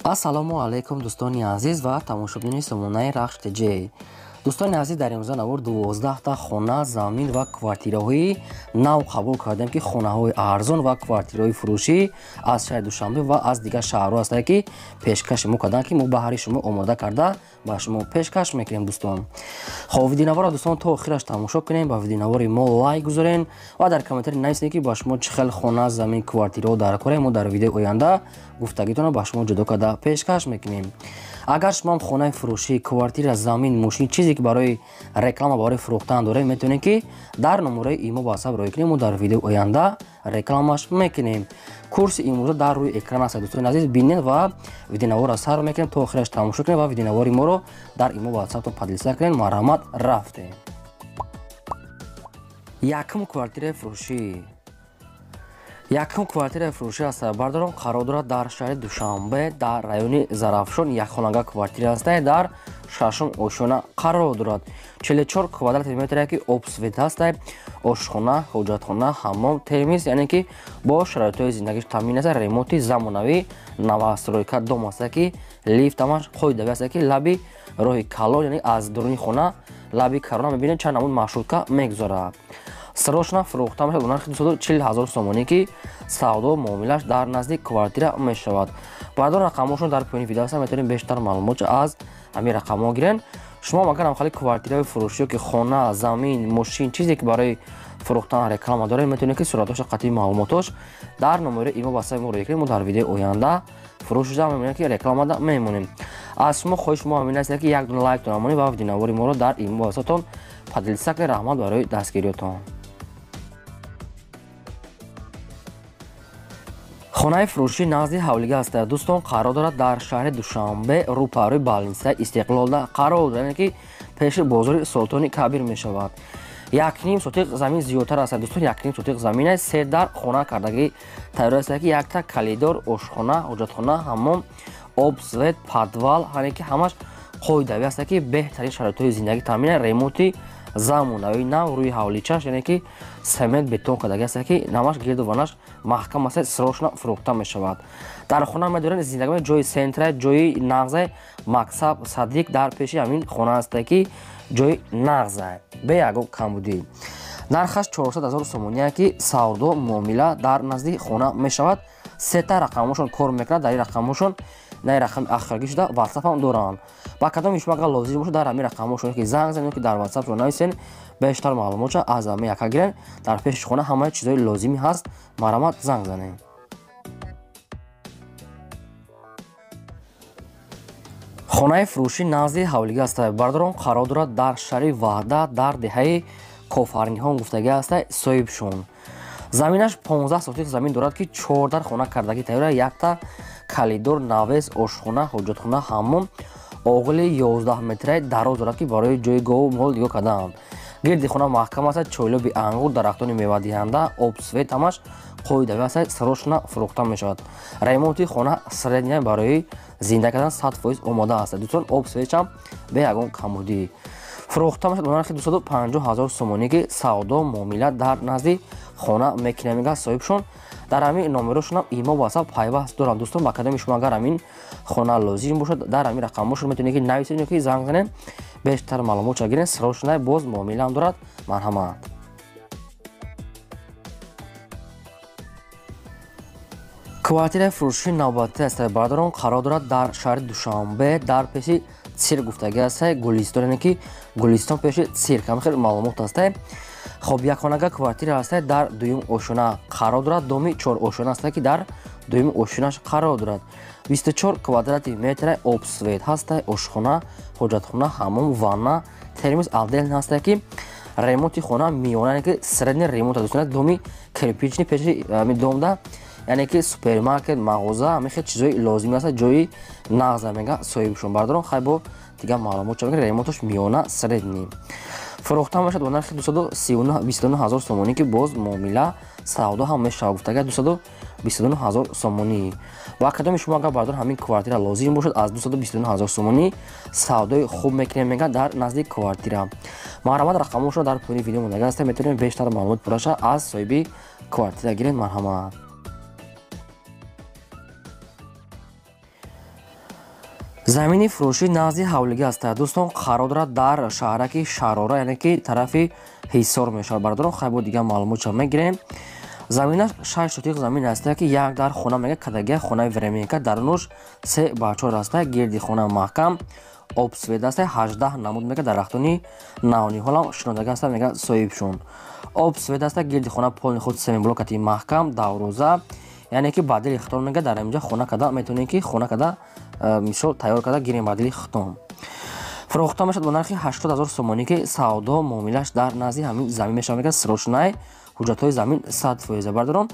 ассалому алайкум дӯстони азиз ва тамошобини сомонаи рахш тj. дӯстони азиз, дар имрӯза навор 12та хона, замин ва квартираҳои нав қабул кардем ки хонаҳои арзон ва квартираҳои фурӯшӣ аз шаҳри Душанбе ва аз дигар шаҳрҳо ҳастанд ки пешкаши мо карданд ки мо баҳри шумо омода карда ба шумо пешкаш мекунем. дӯстон, хоб видеонавора дӯстон то охираш тамошо кунем, ба видеонавори мо лайк гузорен ва дар комментари нависед ки ба шумо чӣ хел хона, замин, квартираҳо дар кора мо дар видеои оянда гуфтагитонро ба шумо ҷудо карда пешкаш мекунем. агар шумо ҳам хонаи фурӯшӣ, квартира, замин, мошин чизе ки барои реклама, барои фурӯхтан дорем, метавонем ки дар номераи имо ба WhatsApp рой кунем. мо дар видеои оянда рекламаш мекунем. курси имрӯза дар рӯи экран аст. дӯстони азиз, бинед ва видеонавора сар мекунем то охираш тамошо кунем ва видеонавори моро дар имо ба WhatsApp падлиса кунем. марҳамат, рафтем. якум квартираи фурӯшӣ. якум квартираи фурӯшӣ аст. бардорон қарор дорад дар шаҳри Душанбе, дар райони Зарафшон. якхонага квартира аст, дар шашум ошона қарор дорад. 44 квадрати метре ки обсвет аст, ошхона, ҳоҷатхона, ҳаммом, термис, яъне ки бо шароитҳои зиндагиш таъмин аст. ремонти замонавӣ, навастройка дом аст ки лифтамаш қоидави аст ки лаби роҳи калон, яъне аз дуруни хона лаби карона мебинед чанд намуд маршрутка мегузарад. срочно фурӯхта мешавад ба нархи 240 000 сомонӣ ки савдо муомилаш дар назди квартира мешавад. бардор рақамҳошон дар поёни видео ҳастанд, метавонед бештар маълумотро аз ҳамин рақамҳо гирен. шумо агар хали квартираи фурӯшӣ ки хона, замин, мошин чизе ки барои фурӯхтан реклама доред, метавонед ки суратош қатъи маълумотош дар номери имо ба WhatsApp мо рой кунед. мо дар видеои оянда фурӯшида мемонем ки рекламада мемонем. аз шумо хоҳиш мо ҳамин аст ки як дуна лайктон намонед ва видеонавори моро дар имо ба WhatsApp падлиса кунед. раҳмат барои дастгириётон. хонаи фурӯшӣ назди ҳавлига аст. дӯстон, қарор дорад дар шаҳри Душанбе, рӯпарои балнистаи Истиқлолда қарор дорад ки пеши бозори Султони Кабир мешавад. 1.5 сотиқ замин зиёдтар аст. дӯстон, 1.5 сотиқ замин аст. 3 дар хона кардагӣ тайёр аст ки якта калидор, ошхона, ҳоҷатхона, ҳаммом, обсвет, подвал, яъне ки ҳамаш қоидави аст ки беҳтарин шароитҳои зиндагӣ таъмин аст. ремонти замонави нав рӯи ҳавличаш, яъне ки семент бетон кардагӣ аст ки намаш гирду ванаш маҳкам аст, срочно фурӯхта мешавад. дар хона медорем зиндагӣ ҷои сентра, ҷои нағзе, максаб, садиқ дар пеши ҳамин хона аст ки ҷои нағзе бе ягон камбудӣ. нархаш 400 000 сомонӣ ки савдо муомила дар назди хона мешавад. сета рақамҳошон кор мекунад. дар ин рақамҳошон на рақами ахиргӣ шуда WhatsApp ҳам доранд. ба кадоми шумо агар лозим бошад дар ҳамин рақамҳошон ки занг занед ки дар WhatsApp шо нависен, бештар маълумотро аз ҳама яка гирен. дар пеши хона ҳамаи чизҳои лозимӣ ҳаст. марҳамат, занг занед. хонаи фурӯшӣ назди ҳавлига аст. бардорон қарор дорад дар шаҳри Ваҳда, дар деҳаи Кофарниҳон гуфтагӣ аст, соҳибшон. заминаш 15 сотиқ замин дорад ки 14 хона кардагӣ тайёр. якта калидор, навес, ошхона, ҳоҷатхона, ҳаммом, оғили 11 метраи дароз дорад ки барои ҷои гов мол диго кардаанд. гирди хона маҳкам аст. чойлоби ангур, дарахтони мевадиҳанда, обсвет ҳамаш қоидави аст. срочно фурӯхта мешавад. ремонти хона средня барои зинда кардан 100% омода аст. дӯстон, обсветам бе ягон камбудӣ фурӯхта мешавад ба нархи 250 000 сомонӣ ки савдо муомила дар назди хона мекунем. мега соҳибшон дар ҳамин номерошонам имо ба WhatsApp пайваст доранд. дӯстон, ба кадоми шумо агар ҳамин хона лозим бошад, дар ҳамин рақамҳошон метавонед ки нависед ки занг занед, бештар маълумотро гирен. срочно боз муомилаам дорад. марҳамат. квартираи фурӯшии навбатӣ аст. бардорон қарор дорад дар шаҳри Душанбе, дар пеши цирк гуфтагӣ аст. гулистон, яъне ки гулистон пеши цирк. ҳам хел маълумот аст. хоб, якхонага квартира аст. дар дуюм ошона қарор дорад. доми 4 ошона аст ки дар дуюми ошонаш қарор дорад. 24 квадрати метре обсвет ҳаст. ошхона, ҳоҷатхона, ҳаммом, ванна, термис отдельно аст ки ремонти хона миёна, яъне ки средний ремонт аст. доми кирпични пеши домда, яъне ки супермаркет, мағоза, ҳамин хел чизҳои лозим аст. ҷои нағза мега соҳибшон. бардорон хай бо дигар маълумотро мегиред. ремонтош миёна средний фурӯхта мешавад ба нархи 229 000 сомонӣ ки боз муомила савдо ҳам мешавад. гуфтага 229 000 сомонӣ. ба кадоми шумо агар бардор ҳамин квартира лозим бошад, аз 229 000 сомонӣ савдои хуб мекунем мега дар назди квартира. марҳамат, рақамҳошро дар поёни видео мондаги аст. метавонед бештар маълумот пурраша аз соҳиби квартира гиред. марҳамат. замини фурӯшӣ назди ҳавлигӣ аст дӯстон, қарор дорад дар шаҳраки Шарора, яъне ки тарафи Ҳисор мешавад. Бардорон хайбо дигар маълумотша мегирем. заминаш 6 сотиқ замин аст ки як дар хона мега кадагия хонаи временка, дарунуш 3 бачор аст, гирди хона маҳкам обсвед аст, 18 намуд мега дарахтони наҳони ҳолам шинодага аст мега соҳибшон. обсвед аст, гирди хона полни худ семиблокати маҳкам даврӯза, яъне ки бадили хитон мега дар инҷа хона када метавонем ки хона када мисол тайёр када гирем бадили хитон. фурӯхта мешавад бо нархи 80 000 сомонӣ ки савдо муомилаш дар назди ҳамин замин мешавад мега срочнаи ҳуҷҷатҳои замин 100%. Бардорон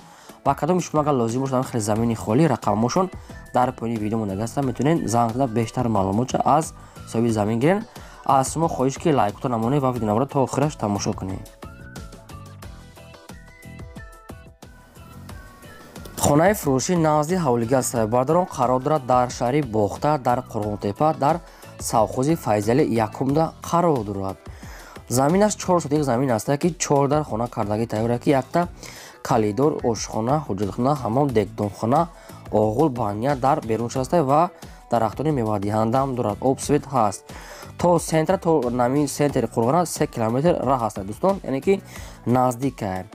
ба кадоми шумо агар лозим бошад хеле замини холӣ рақамошон дар поини видео мондаги аст, метавонед занг зада бештар маълумотша аз соҳиби замин гирен. аз шумо хоҳиш ки лайкото намонед ва видеонавро то охираш тамошо кунед. хонаи фурӯшӣ назди ҳавлигӣ аст. бардорон қарор дорад дар шаҳри бохта дар қурғонтепа дар совхози Файзали якумда қарор дорад. заминаш 4 сотиқ замин аст ки 4 дар хона кардагӣ тайёр ки якта калидор, ошхона, ҳуҷҷатхона, ҳамом, дегдонхона, оғул, баня дар берунш аст ва дарахтони мевадиҳандам дорад. обсвет ҳаст. то сентра то намин сентри қурғона 3 километр раҳ аст дӯстон, яъне ки наздик аст.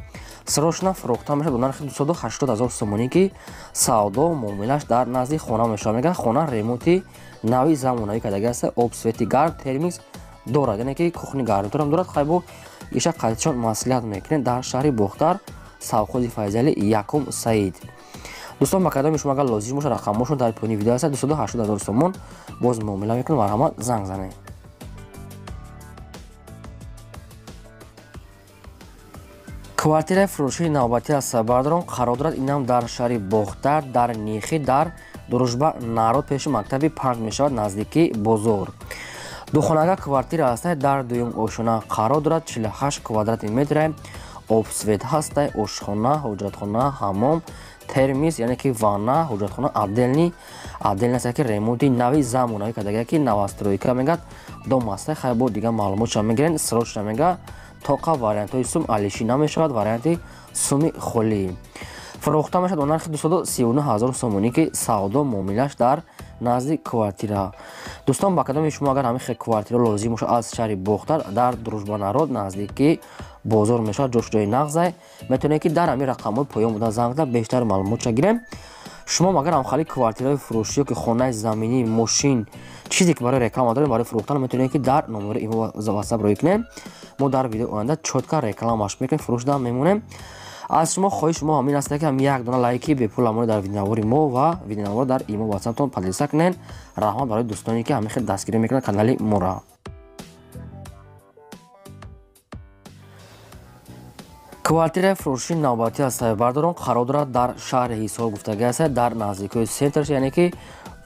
срочна фурӯхта мешавад бо нархи 280 000 сомонӣ ки савдо муомилаш дар назди хона мешавад мега хона ремонти нави замонавӣ кардагӣ аст. обсвети гарм термикс дорад, яъне ки кухни гармиторам дорад. хайбо иша қайтишон маслиҳат мекунед дар шаҳри бохтар совхози Файзали якум Саид. дӯстон ба кадоми шумо агар лозим бошад рақамошон дар поини видео аст. 280 000 сомон боз муомила мекунед. марҳамат, занг занед. квартираи фурӯшии навбатӣ аст. бардорон қарор дорад инам дар шаҳри бохтар дар нехи дар дружба народ пеши мактаби панҷ мешавад наздики бозор. духонага квартира аст дар дуюм ошона қарор дорад. 48 квадрати метр обсвет ҳаст, ошхона, ҳуҷҷатхона, ҳамом, термис, яъне ки ванна, ҳуҷҷатхона отделни аст ки ремонти нави замонавӣ кардагия ки новостройка мегад дом аст. хайбо дигар маълумотша мегирен. срочна мега тоқа вариантҳои сум алишина мешавад, варианти суми холӣ. фурӯхта мешавад бо нархи 239 000 сомонӣ ки савдо муомилаш дар назди квартира. дӯстон ба кадоми шумо агар ҳамин хел квартира лозим бошад аз шаҳри бохтар дар дружба народ наздики бозор мешавад ҷош ҷои нағзай, метавонед ки дар ҳамин рақамҳои поён буда занг зада бештар маълумотша гирем. шумо агар ҳамхали квартираи фурӯшӣ ки хонаи заминӣ, мошин, чизе ки барои реклама дорем барои фурӯхтан, метавонед ки дар номери имо ватсап рӯй кунем. мо дар видео оянда чотка рекламаш мекунем, фурӯшда мемонем. аз шумо хоҳиш мо ҳамин аст ки ҳам як дона лайки бепул намонед дар видеонавори мо ва видеонавор дар имо ватсаптон подлиса кунед. раҳмат барои дӯстоне ки ҳамин хел дастгирӣ мекунанд канали мора. квартираи фурӯшии навбатӣ аст. бардорон қарор дорад дар шаҳри Ҳисор гуфтагӣ аст дар наздикии сентрш, яъне ки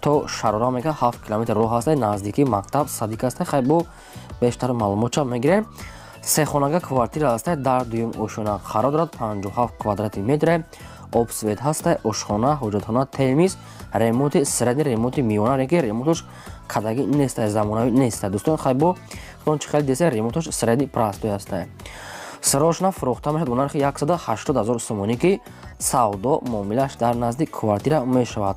то Шарора мега 7 километр роҳ аст, наздики мактаб садик аст. хайбо бештар маълумотша мегирем. сехонага квартира аст дар дуюм ошона қарор дорад. 57 квадрати метр обсвет ҳаст, ошхона, ҳуҷҷатхона, термис, ремонти средни, ремонти миёна ки ремонтош кадагӣ нест, замонавӣ нест. дӯстон хайбо худон чи хеле деса ремонтош средни простой аст. срочна фурӯхта мешавад бо нархи 180 000 сомонӣ ки савдо муомилаш дар назди квартира мешавад.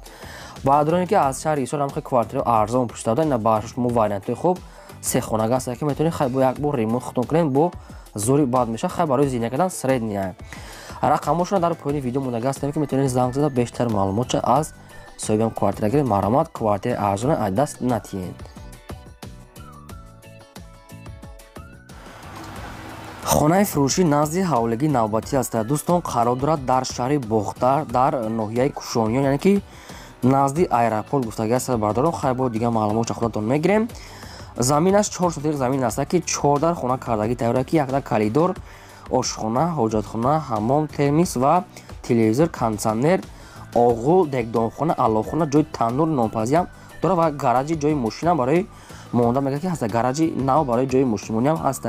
баъдроне ки аз шаҳри Ҳисор ҳамхел квартира арзон пӯшида дод, ина ба шумо вариантҳои хуб сехонага аст ки метавонед хайбо як бор ремонт худон кунед, бо зори бад мешавад. хай барои зиндагӣ кардан средния. рақамошона дар поини видео мондаги аст ки метавонед занг зада бештар маълумотша аз соҳибам квартира гиред. марҳамат, квартираи арзона аз даст натиҳед. хонаи фурӯшӣ назди ҳавлигӣ навбатӣ аст. дӯстон қарор дорад дар шаҳри бохтар дар ноҳияи кушониён, яъне ки назди аэропорт гуфтагӣ аст. бардорон хайбо дигар маълумотша худатон мегирем. заминаш 4 сотиқ замин аст ки 4 дар хона кардагӣ тайёр ки якта калидор, ошхона, ҳуҷҷатхона, ҳамом, термис ва телевизор, кондитсионер, оғул, дегдонхона, алофхона, ҷои таннур, нонпазиам дорад ва гараҷи ҷои мошинам барои монда мегӯяд ки ҳаст. гараҷи нав барои ҷои мошинмониам ҳаст.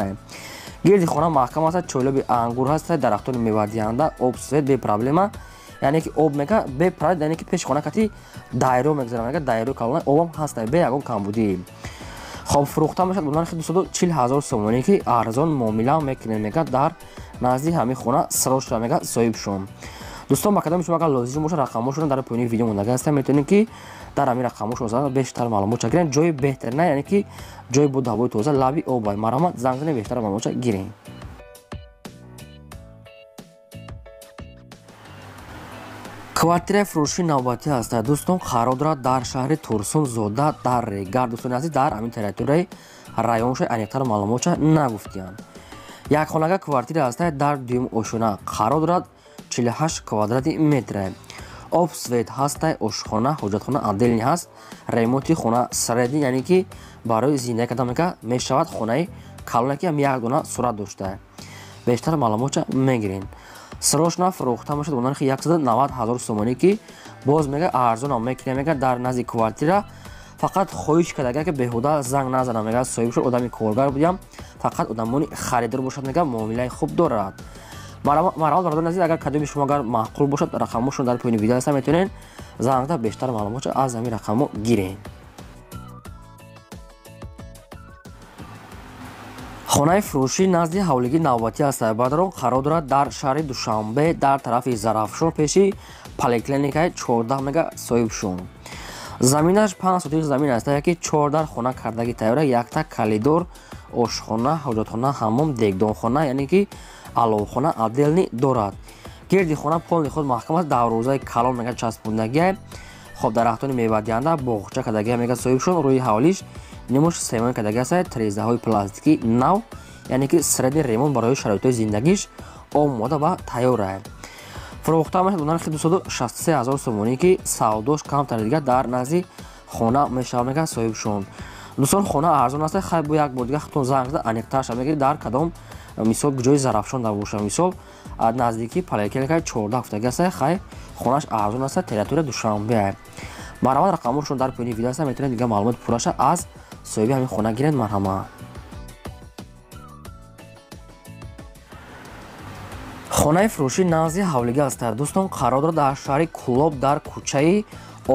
гирди хона маҳкам аст, чойлоби ангур ҳаст, дарахтони мевадиҳанда, обсвет бе проблема, яъне ки об мега бе проблема, яъне ки пеши хона кати дайро мегзарам, мега дайро калона обам ҳаст бе ягон камбудӣ. хоб фурӯхта мешавад бо нархи 240 000 сомонӣ ки арзон муомила мекунем мега дар назди ҳамин хона срочна мега соҳибшон. дӯстон ба кадоми шумо агар лозим боша рақамошро дар поёни видео мондага ҳастанд метавонед ки дар ҳамин рақамошро зада бештар маълумотша гирен ҷои беҳтарина яъне ки ҷои бо ҳавои тоза лаби обай марҳамат занг зане бештар маълумотша гирен. квартираи фурӯшии навбатӣ ҳастад дӯстон қарор дорад дар шаҳри Турсунзода дар Регар. дӯстони азиз дар ҳамин территорияи районша аниқтар маълумотша нагуфтиянд. якхонага квартира ҳастад дар дуюм ошона қарор дорад 48 квадрати метра. об свет ҳастай ошхона ҳоҷатхона отделни ҳаст. ремонти хона средӣ яъне ки барои зиндаги кадамека мешавад хонаи калоне ки ҳам як дона сурат дошта. бештар маълумотша мегирен. срочно фурӯхта мешавад бо нархи 190 000 сомонӣ ки боз мега арзон мекунем мега дар назди квартира фақат хоҳиш кардага ки беҳуда занг назанам мега соҳибшуд одами коргар будам фақат одамони харидор бошад мега муомилаи хуб дорад. марҳамат бародари азиз агар кадоми шумо агар маъқул бошад рақамошро дар поёни видео ҳаста метавонед зангда бештар маълумотша аз ҳамин рақамо гирен. хонаи фурӯшӣ назди ҳавлигии навбатӣ ҳастад. бародарон қарор дорад дар шаҳри Душанбе дар тарафи Зарафшон пеши поликлиникаи 14 мега соҳибшон. заминаш 5 сотик замин аст яке 4 дар хона кардаги тайёра якта калидор ошхона ҳоҷатхона ҳаммом дегдонхона яъне ки аловхона отделни дорад. гирди хона полни худ маҳкам аст. даврӯзаи калон мега часпондагия хоб дарахтони мевадиҳанда боғча кардагия мега соҳибшон. рӯи ҳавлиш немуш семон кардагия аст. трезаҳои пластикӣ нав яъне ки средди ремонт барои шароитҳои зиндагиш омода ва тайёра. фурӯхта мешавад бо нархи 263 000 сомонӣ ки савдош камтар дига дар назди хона мешавад мега соҳибшон. дӯстон хона арзон аст. хай бо як бор дига худтон занг зада аниқтарша мегиред дар кадом мисол ҷои Зарафшон дар боша мисол наздики поликлиникаи 14 гуфтагия аст. хай хонаш арзон аст. территория Душанбе. марҳамат рақамошро дар поёни видео аст метавонед дига маълумот пурраша аз соҳиби ҳамин хона гиред. марҳамат. хонаи фурӯшӣ назди ҳавлига ҳастад дӯстон қарор дорад дар шаҳри Кӯлоб дар кӯчаи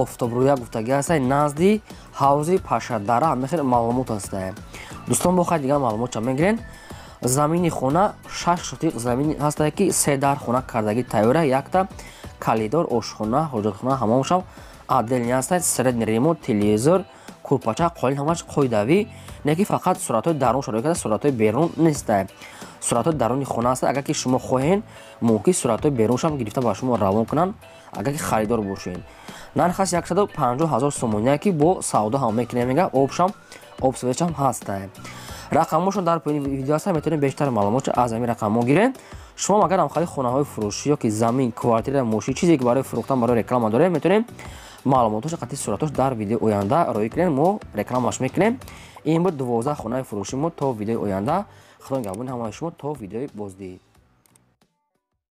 Офтобрӯя гуфтагия аст назди ҳавзи Пашадара ҳамихел маълумот аст. дӯстон бохай дига маълумотша мегирен. замини хона 6 сотиқ замин ҳаст ки 3 дар хона кардаги тайёра якта калидор ошхона ҳоҷатхона ҳамомшам отделни аст. средни ремонт телевизор курпача қолин ҳамаш қоидавӣ не ки фақат суратҳои дарун шароӣ карда суратҳои берун нест. суратҳои даруни хона аст. агар ки шумо хоҳен мумкин суратҳои беруншам гирифта ба шумо равон кунанд агар ки харидор бошед. нархаш 150 000 сомония ки бо савдо ҳам мекунем мега обшам обсветшам ҳаст. рақамошро дар поёни видео аст метавонед бештар маълумотша аз ҳамин рақамо гирен. шумо агар ҳам хариди хонаҳои фурӯшӣ ё ки замин квартира мошин чизе ки барои фурӯхтан барои реклама дорем метавонем маълумотош қатъи суратош дар видеои оянда роӣ кунем мо рекламаш мекунем. ин буд 12 хонаи фурӯши мо то видеои оянда. худо нигҳбони ҳамаи шумо то видеои боздид.